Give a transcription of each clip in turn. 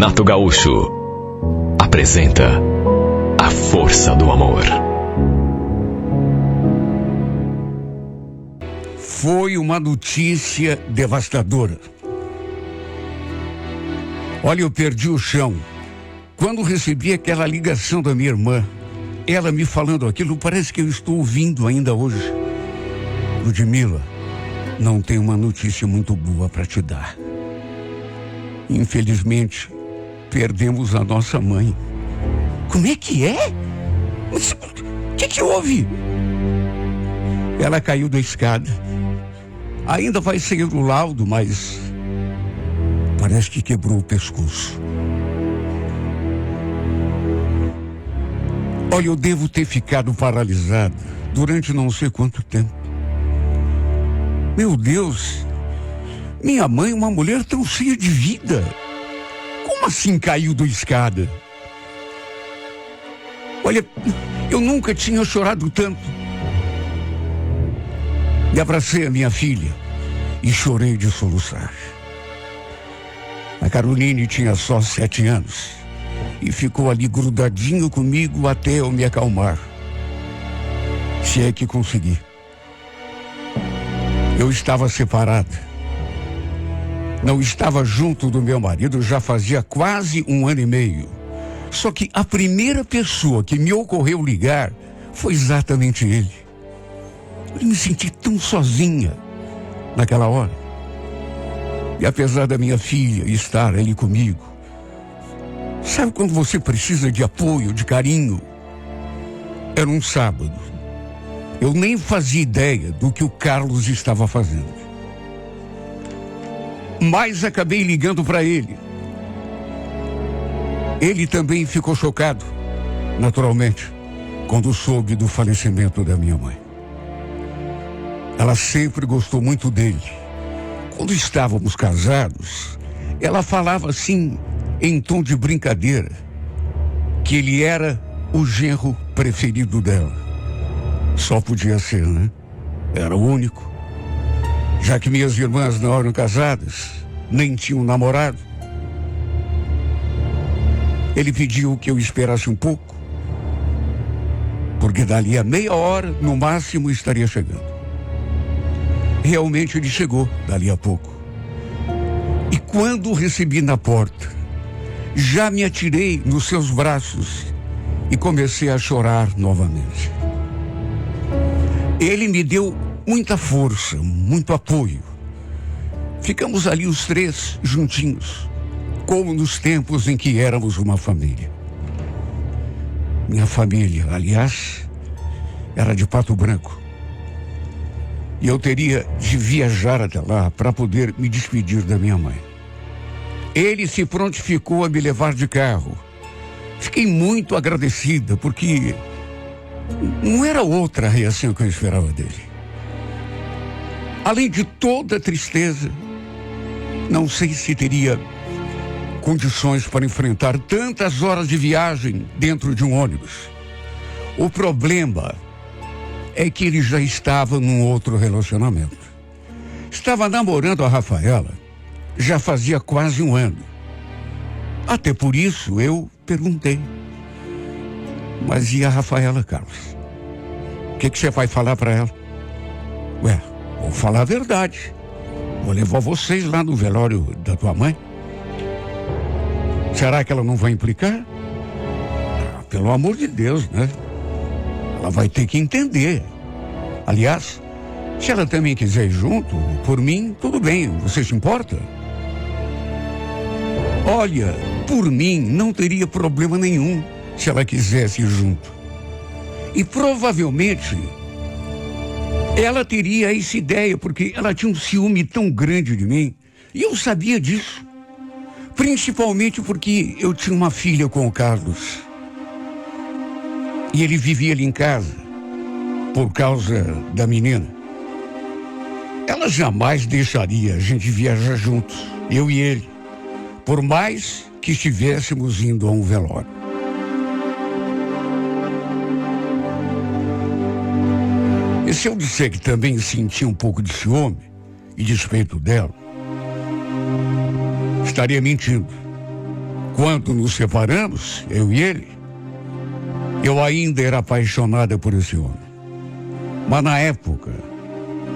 Renato Gaúcho apresenta A Força do Amor. Foi uma notícia devastadora. Olha, eu perdi o chão. Quando recebi aquela ligação da minha irmã, ela me falando aquilo, parece que eu estou ouvindo ainda hoje. Ludmila, não tenho uma notícia muito boa para te dar. Infelizmente, perdemos a nossa mãe. Como é que é? Mas o que houve? Ela caiu da escada. Ainda vai sair o laudo, mas parece que quebrou o pescoço. Olha, eu devo ter ficado paralisado durante não sei quanto tempo. Meu Deus, minha mãe é uma mulher tão cheia de vida. Como assim caiu da escada? Olha, eu nunca tinha chorado tanto. Me abracei a minha filha e chorei de soluçar. A Caroline tinha só 7 anos e ficou ali grudadinho comigo até eu me acalmar. Se é que consegui. Eu estava separado. Não estava junto do meu marido já fazia quase 1 ano e meio. Só que a primeira pessoa que me ocorreu ligar foi exatamente ele. Eu me senti tão sozinha naquela hora. E apesar da minha filha estar ali comigo, sabe quando você precisa de apoio, de carinho? Era um sábado. Eu nem fazia ideia do que o Carlos estava fazendo. Mas acabei ligando para ele. Ele também ficou chocado, naturalmente, quando soube do falecimento da minha mãe. Ela sempre gostou muito dele. Quando estávamos casados, ela falava assim, em tom de brincadeira, que ele era o genro preferido dela. Só podia ser, né? Era o único. Já que minhas irmãs não eram casadas, nem tinham namorado. Ele pediu que eu esperasse um pouco, porque dali a meia hora, no máximo, estaria chegando. Realmente ele chegou dali a pouco. E quando o recebi na porta, já me atirei nos seus braços e comecei a chorar novamente. Ele me deu muita força, muito apoio. Ficamos ali os 3 juntinhos, como nos tempos em que éramos uma família. Minha família, aliás, era de Pato Branco. E eu teria de viajar até lá para poder me despedir da minha mãe. Ele se prontificou a me levar de carro. Fiquei muito agradecida, porque não era outra a reação que eu esperava dele. Além de toda a tristeza, não sei se teria condições para enfrentar tantas horas de viagem dentro de um ônibus. O problema é que ele já estava num outro relacionamento. Estava namorando a Rafaela já fazia quase 1 ano. Até por isso eu perguntei: mas e a Rafaela, Carlos? O que você vai falar para ela? Ué, vou falar a verdade. Vou levar vocês lá no velório da tua mãe. Será que ela não vai implicar? Ah, pelo amor de Deus, né? Ela vai ter que entender. Aliás, se ela também quiser ir junto, por mim, tudo bem. Você se importa? Olha, por mim, não teria problema nenhum se ela quisesse ir junto. E provavelmente ela teria essa ideia, porque ela tinha um ciúme tão grande de mim. E eu sabia disso. Principalmente porque eu tinha uma filha com o Carlos. E ele vivia ali em casa, por causa da menina. Ela jamais deixaria a gente viajar juntos, eu e ele, por mais que estivéssemos indo a um velório. E se eu disser que também senti um pouco de ciúme e despeito dela, estaria mentindo. Quando nos separamos, eu e ele, eu ainda era apaixonada por esse homem. Mas na época,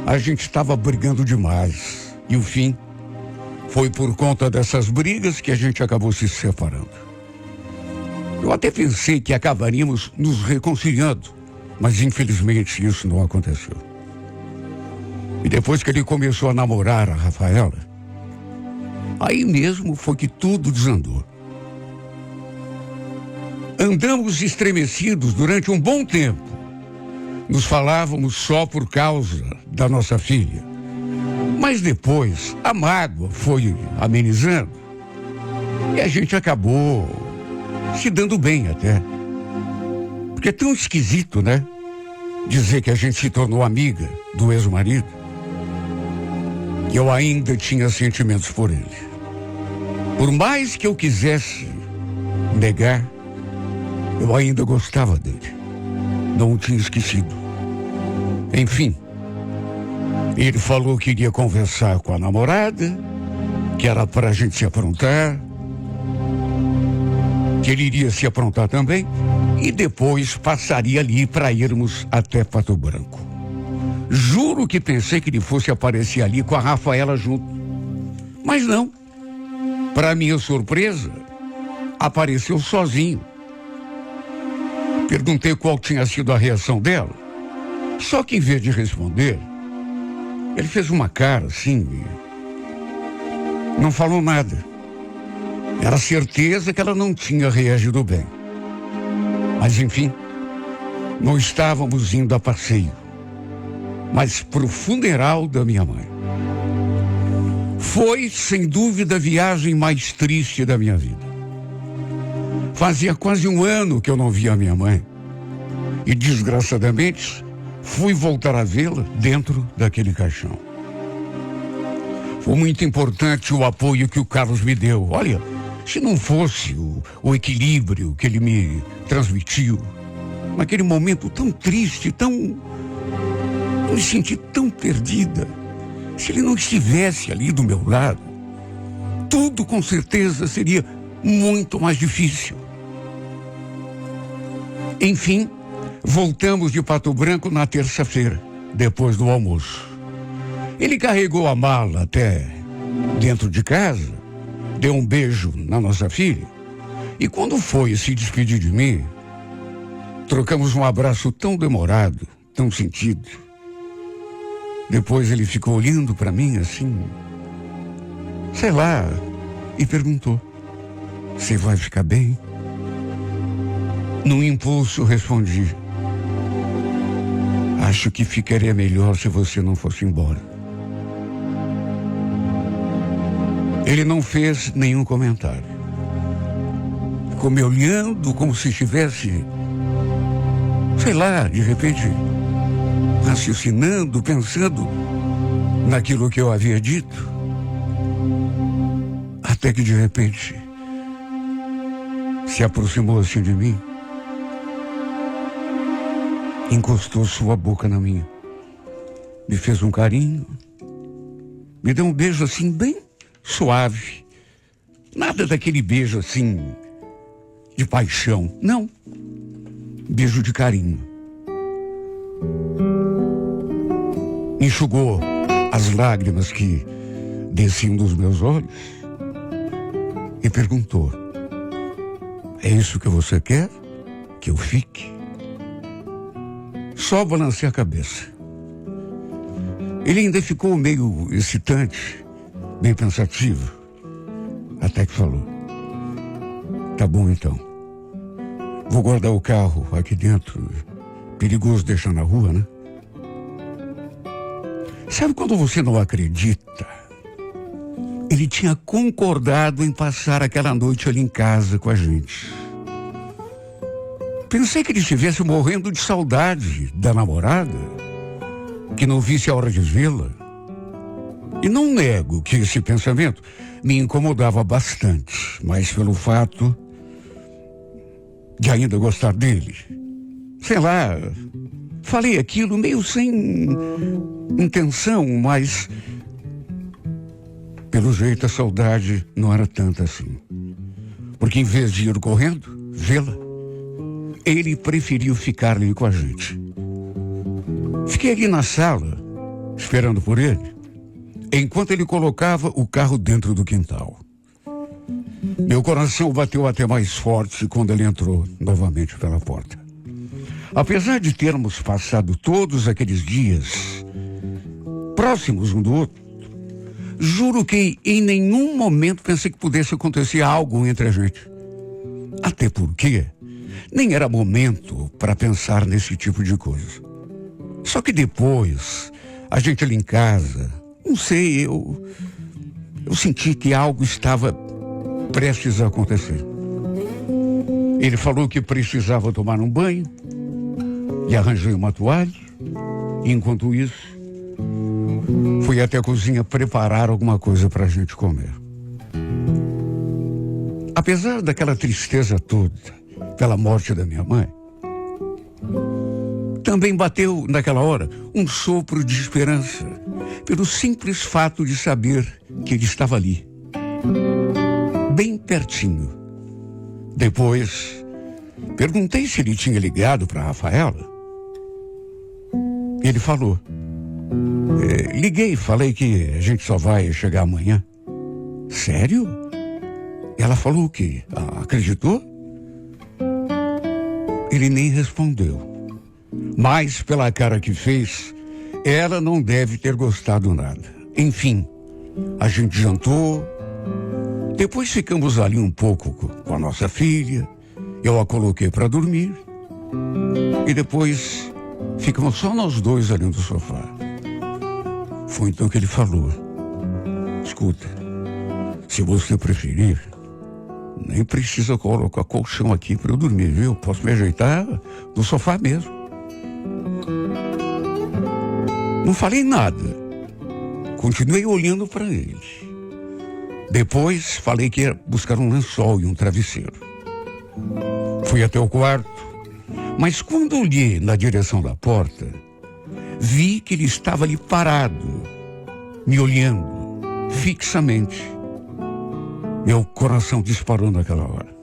a gente estava brigando demais. E o fim foi por conta dessas brigas que a gente acabou se separando. Eu até pensei que acabaríamos nos reconciliando, mas infelizmente isso não aconteceu. E depois que ele começou a namorar a Rafaela, aí mesmo foi que tudo desandou. Andamos estremecidos durante um bom tempo. Nos falávamos só por causa da nossa filha. Mas depois a mágoa foi amenizando e a gente acabou se dando bem até. Porque é tão esquisito, né? Dizer que a gente se tornou amiga do ex-marido. E eu ainda tinha sentimentos por ele. Por mais que eu quisesse negar, eu ainda gostava dele. Não o tinha esquecido. Enfim, ele falou que iria conversar com a namorada, que era para a gente se aprontar, que ele iria se aprontar também, e depois passaria ali para irmos até Pato Branco. Juro que pensei que ele fosse aparecer ali com a Rafaela junto. Mas não. Para minha surpresa, apareceu sozinho. Perguntei qual tinha sido a reação dela. Só que em vez de responder, ele fez uma cara assim e não falou nada. Era certeza que ela não tinha reagido bem. Mas enfim, não estávamos indo a passeio, mas para o funeral da minha mãe. Foi, sem dúvida, a viagem mais triste da minha vida. Fazia quase um ano que eu não via a minha mãe. E, desgraçadamente, fui voltar a vê-la dentro daquele caixão. Foi muito importante o apoio que o Carlos me deu. Olha, se não fosse o equilíbrio que ele me transmitiu, naquele momento tão triste, eu me senti tão perdida. Se ele não estivesse ali do meu lado, tudo com certeza seria muito mais difícil. Enfim, voltamos de Pato Branco na terça-feira, depois do almoço. Ele carregou a mala até dentro de casa, deu um beijo na nossa filha, e quando foi se despedir de mim, trocamos um abraço tão demorado, tão sentido. Depois ele ficou olhando para mim assim, sei lá, e perguntou: "Você vai ficar bem?" Num impulso respondi: "Acho que ficaria melhor se você não fosse embora." Ele não fez nenhum comentário. Ficou me olhando como se estivesse, sei lá, de repente, raciocinando, pensando naquilo que eu havia dito. Até que de repente se aproximou assim de mim, encostou sua boca na minha, me fez um carinho, me deu um beijo assim bem suave. Nada daquele beijo assim de paixão, não. Beijo de carinho. Enxugou as lágrimas que desciam dos meus olhos e perguntou: "É isso que você quer? Que eu fique?" Só balancei a cabeça. Ele ainda ficou meio excitante, bem pensativo, até que falou: "Tá bom então. Vou guardar o carro aqui dentro. Perigoso deixar na rua, né?" Sabe quando você não acredita? Ele tinha concordado em passar aquela noite ali em casa com a gente. Pensei que ele estivesse morrendo de saudade da namorada, que não visse a hora de vê-la. E não nego que esse pensamento me incomodava bastante, mas pelo fato de ainda gostar dele. Sei lá, falei aquilo meio sem intenção, mas pelo jeito a saudade não era tanta assim. porque em vez de ir correndo, vê-la, ele preferiu ficar ali com a gente. Fiquei ali na sala, esperando por ele, enquanto ele colocava o carro dentro do quintal. Meu coração bateu até mais forte quando ele entrou novamente pela porta. Apesar de termos passado todos aqueles dias próximos um do outro, juro que em nenhum momento pensei que pudesse acontecer algo entre a gente. Até porque nem era momento para pensar nesse tipo de coisa. Só que depois, a gente ali em casa, não sei, eu senti que algo estava prestes a acontecer. Ele falou que precisava tomar um banho e arranjei uma toalha. E enquanto isso, fui até a cozinha preparar alguma coisa para a gente comer. Apesar daquela tristeza toda pela morte da minha mãe, também bateu naquela hora um sopro de esperança pelo simples fato de saber que ele estava ali, bem pertinho. Depois, perguntei se ele tinha ligado para a Rafaela. Ele falou: liguei, falei que a gente só vai chegar amanhã. Sério? Ela falou o quê? Acreditou? Ele nem respondeu. Mas pela cara que fez, ela não deve ter gostado nada. Enfim, a gente jantou. Depois ficamos ali um pouco com a nossa filha. Eu a coloquei para dormir. E depois ficamos só nós dois ali no sofá. Foi então que ele falou: escuta, se você preferir, nem precisa colocar colchão aqui para eu dormir, viu? Posso me ajeitar no sofá mesmo. Não falei nada. Continuei olhando para ele. Depois falei que ia buscar um lençol e um travesseiro. Fui até o quarto, mas quando olhei na direção da porta, vi que ele estava ali parado, me olhando fixamente. Meu coração disparou naquela hora,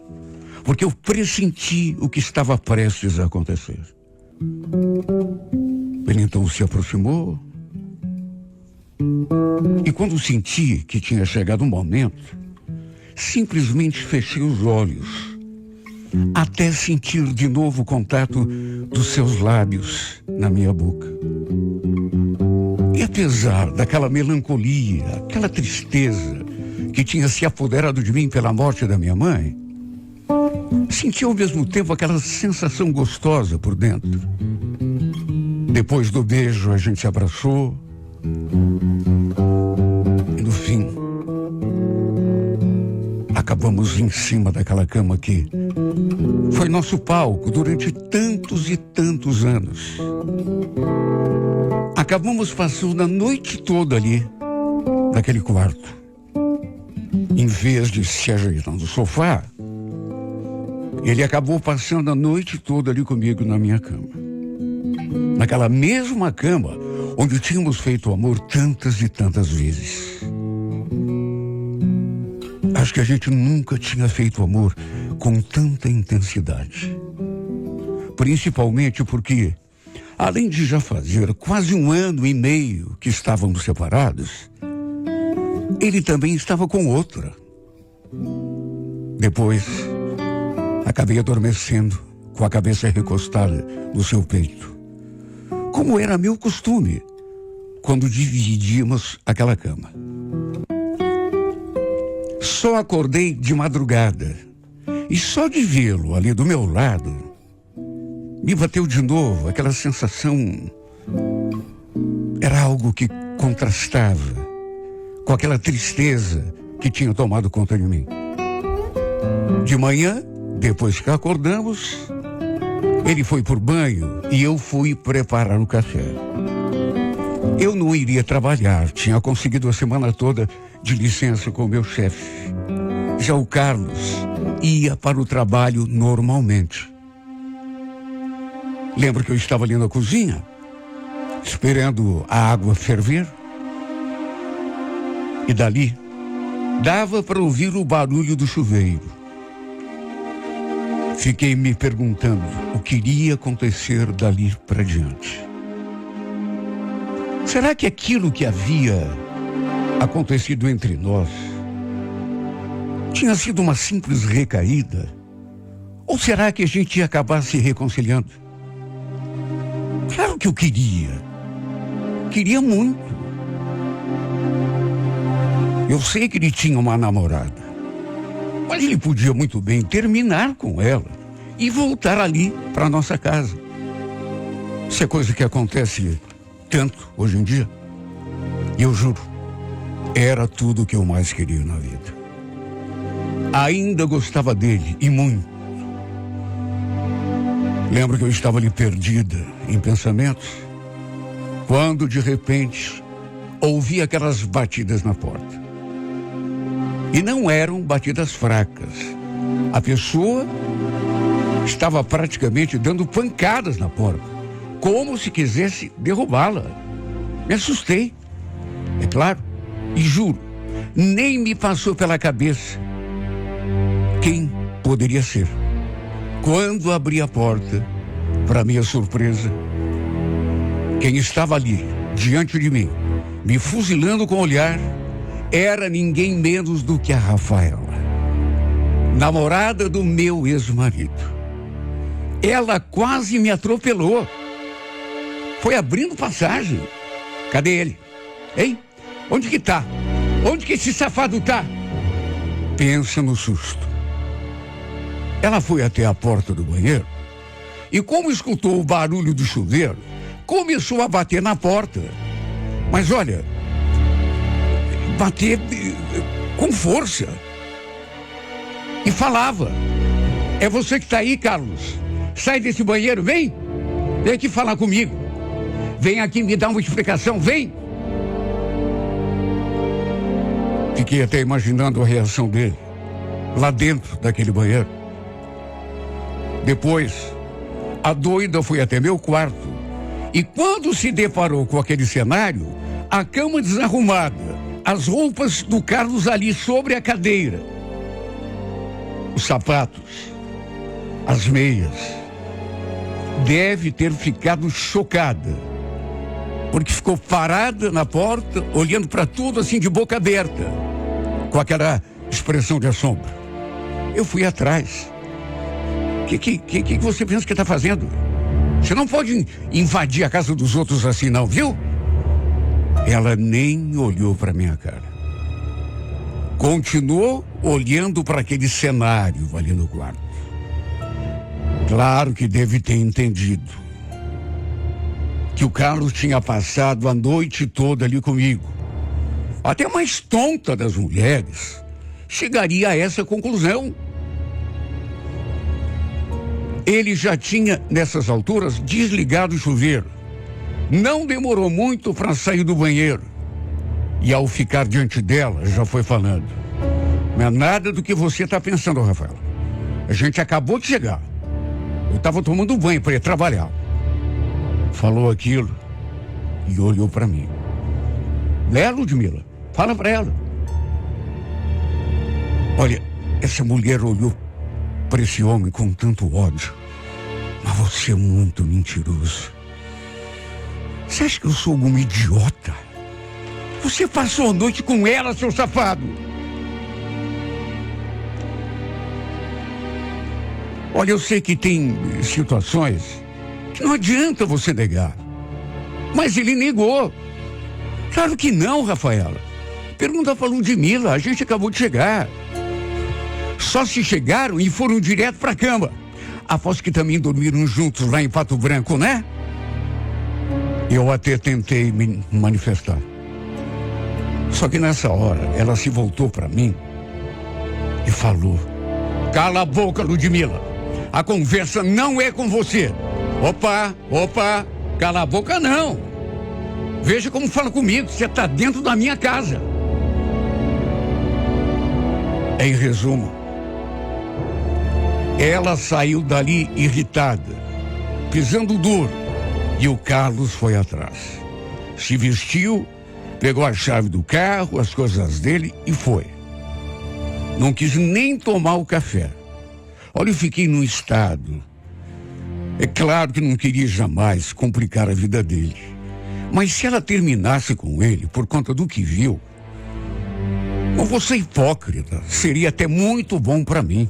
porque eu pressenti o que estava prestes a acontecer. Ele então se aproximou, e quando senti que tinha chegado o momento, simplesmente fechei os olhos, até sentir de novo o contato dos seus lábios na minha boca. E apesar daquela melancolia, aquela tristeza que tinha se apoderado de mim pela morte da minha mãe, senti ao mesmo tempo aquela sensação gostosa por dentro. Depois do beijo, a gente se abraçou. E no fim, acabamos em cima daquela cama que foi nosso palco durante tantos e tantos anos. Acabamos passando a noite toda ali, naquele quarto. Em vez de se ajeitar no sofá, ele acabou passando a noite toda ali comigo na minha cama. Naquela mesma cama onde tínhamos feito amor tantas e tantas vezes. Acho que a gente nunca tinha feito amor com tanta intensidade. Principalmente porque, além de já fazer quase 1 ano e meio que estávamos separados, ele também estava com outra. Depois, acabei adormecendo com a cabeça recostada no seu peito, como era meu costume quando dividíamos aquela cama. Só acordei de madrugada e só de vê-lo ali do meu lado, me bateu de novo aquela sensação. Era algo que contrastava com aquela tristeza que tinha tomado conta de mim. De manhã, depois que acordamos, ele foi por banho e eu fui preparar o café. Eu não iria trabalhar, tinha conseguido a semana toda de licença com o meu chefe. Já o Carlos ia para o trabalho normalmente. Lembro que eu estava ali na cozinha, esperando a água ferver. E dali, dava para ouvir o barulho do chuveiro. Fiquei me perguntando o que iria acontecer dali para diante. Será que aquilo que havia acontecido entre nós tinha sido uma simples recaída? Ou será que a gente ia acabar se reconciliando? Claro que eu queria muito. Eu sei que ele tinha uma namorada, mas ele podia muito bem terminar com ela e voltar ali para nossa casa. Isso é coisa que acontece tanto hoje em dia. E eu juro, era tudo o que eu mais queria na vida. Ainda gostava dele, e muito. Lembro que eu estava ali perdida em pensamentos, quando de repente ouvi aquelas batidas na porta. E não eram batidas fracas. A pessoa estava praticamente dando pancadas na porta, como se quisesse derrubá-la. Me assustei, é claro, e juro, nem me passou pela cabeça quem poderia ser. Quando abri a porta, para minha surpresa, quem estava ali, diante de mim, me fuzilando com o olhar, era ninguém menos do que a Rafaela, namorada do meu ex-marido. Ela quase me atropelou. Foi abrindo passagem. Cadê ele? Hein? Onde que tá? Onde que esse safado tá? Pensa no susto. Ela foi até a porta do banheiro e, como escutou o barulho do chuveiro, começou a bater na porta. Mas olha, bater com força. E falava: é você que está aí, Carlos? Sai desse banheiro, vem! Vem aqui falar comigo. Vem aqui me dar uma explicação, vem! Fiquei até imaginando a reação dele lá dentro daquele banheiro. Depois, a doida foi até meu quarto e, quando se deparou com aquele cenário, a cama desarrumada, as roupas do Carlos ali sobre a cadeira, os sapatos, as meias, deve ter ficado chocada, porque ficou parada na porta, olhando para tudo assim de boca aberta, com aquela expressão de assombro. Eu fui atrás. O que você pensa que está fazendo? Você não pode invadir a casa dos outros assim não, viu? Ela nem olhou para minha cara. Continuou olhando para aquele cenário ali no quarto. Claro que deve ter entendido que o Carlos tinha passado a noite toda ali comigo. Até a mais tonta das mulheres chegaria a essa conclusão. Ele já tinha, nessas alturas, desligado o chuveiro. Não demorou muito para sair do banheiro. E ao ficar diante dela, já foi falando: não é nada do que você está pensando, Rafael. A gente acabou de chegar. Eu estava tomando banho para ir trabalhar. Falou aquilo e olhou para mim. Né, Ludmila? Fala para ela. Olha, essa mulher olhou para esse homem com tanto ódio. Mas você é muito mentiroso. Você acha que eu sou algum idiota? Você passou a noite com ela, seu safado. Olha, eu sei que tem situações que não adianta você negar. Mas ele negou. Claro que não, Rafaela. Pergunta para Ludmila, a gente acabou de chegar. Só se chegaram e foram direto para a cama. Aposto que também dormiram juntos lá em Pato Branco, né? Eu até tentei me manifestar. Só que nessa hora, ela se voltou para mim e falou: cala a boca, Ludmila. A conversa não é com você. Opa, cala a boca não. Veja como fala comigo, você está dentro da minha casa. Em resumo, ela saiu dali irritada, pisando duro, e o Carlos foi atrás. Se vestiu, pegou a chave do carro, as coisas dele e foi. Não quis nem tomar o café. Olha, eu fiquei num estado. É claro que não queria jamais complicar a vida dele. Mas se ela terminasse com ele por conta do que viu, não vou ser hipócrita, seria até muito bom para mim.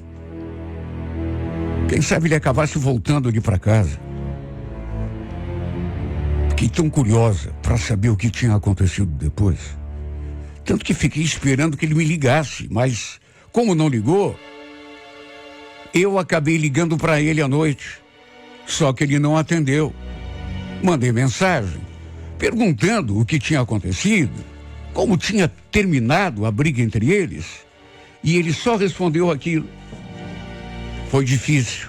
Quem sabe ele acabasse voltando ali para casa. Fiquei tão curiosa para saber o que tinha acontecido depois. Tanto que fiquei esperando que ele me ligasse, mas como não ligou, eu acabei ligando para ele à noite. Só que ele não atendeu. Mandei mensagem, perguntando o que tinha acontecido, como tinha terminado a briga entre eles, e ele só respondeu aquilo. Foi difícil,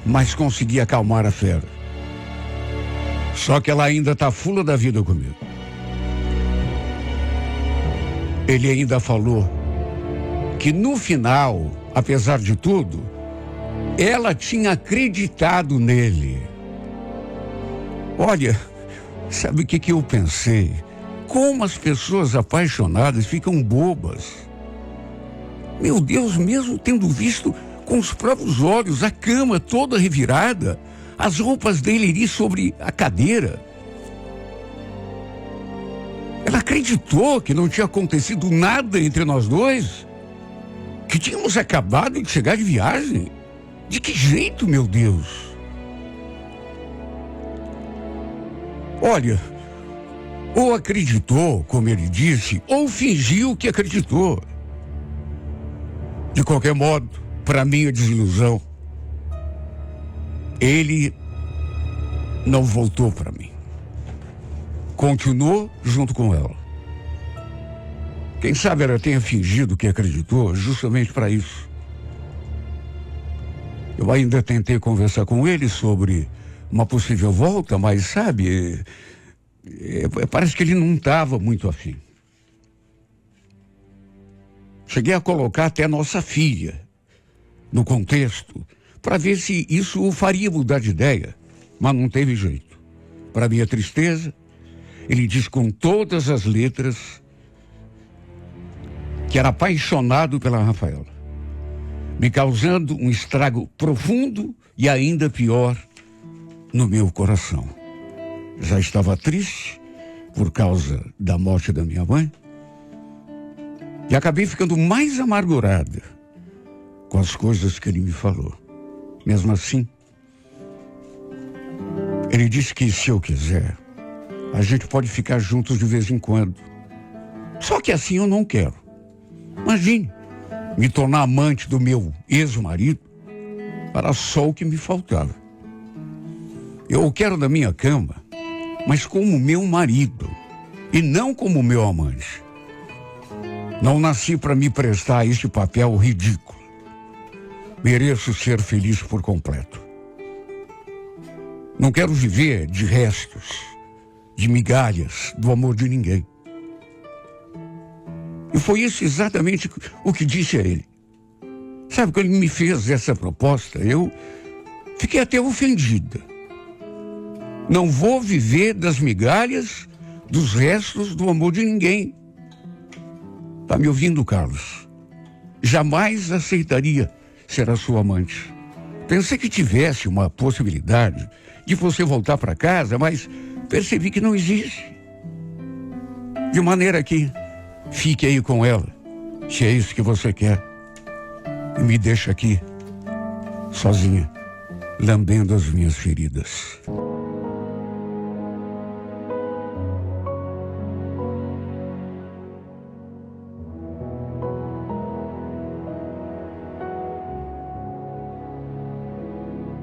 mas consegui acalmar a fera. Só que ela ainda está fula da vida comigo. Ele ainda falou que no final, apesar de tudo, ela tinha acreditado nele. Olha, sabe o que eu pensei? Como as pessoas apaixonadas ficam bobas. Meu Deus, mesmo tendo visto com os próprios olhos a cama toda revirada, as roupas dele ali sobre a cadeira. Ela acreditou que não tinha acontecido nada entre nós dois, que tínhamos acabado de chegar de viagem. De que jeito, meu Deus? Olha, ou acreditou, como ele disse, ou fingiu que acreditou. De qualquer modo, para minha desilusão, ele não voltou para mim. Continuou junto com ela. Quem sabe ela tenha fingido que acreditou justamente para isso. Eu ainda tentei conversar com ele sobre uma possível volta, mas sabe, parece que ele não estava muito afim. Cheguei a colocar até a nossa filha no contexto para ver se isso o faria mudar de ideia, mas não teve jeito. Para minha tristeza, ele diz com todas as letras que era apaixonado pela Rafaela, me causando um estrago profundo e ainda pior no meu coração. Já estava triste por causa da morte da minha mãe e acabei ficando mais amargurada com as coisas que ele me falou. Mesmo assim, ele disse que se eu quiser, a gente pode ficar juntos de vez em quando. Só que assim eu não quero. Imagine, me tornar amante do meu ex-marido era só o que me faltava. Eu o quero na minha cama, mas como meu marido e não como meu amante. Não nasci para me prestar a este papel ridículo. Mereço ser feliz por completo. Não quero viver de restos, de migalhas do amor de ninguém. E foi isso exatamente o que disse a ele. Sabe, quando ele me fez essa proposta, eu fiquei até ofendida. Não vou viver das migalhas, dos restos do amor de ninguém. Tá me ouvindo, Carlos? Jamais aceitaria ser a sua amante. Pensei que tivesse uma possibilidade de você voltar para casa, mas percebi que não existe. De maneira que fique aí com ela, se é isso que você quer. E me deixa aqui, sozinha, lambendo as minhas feridas.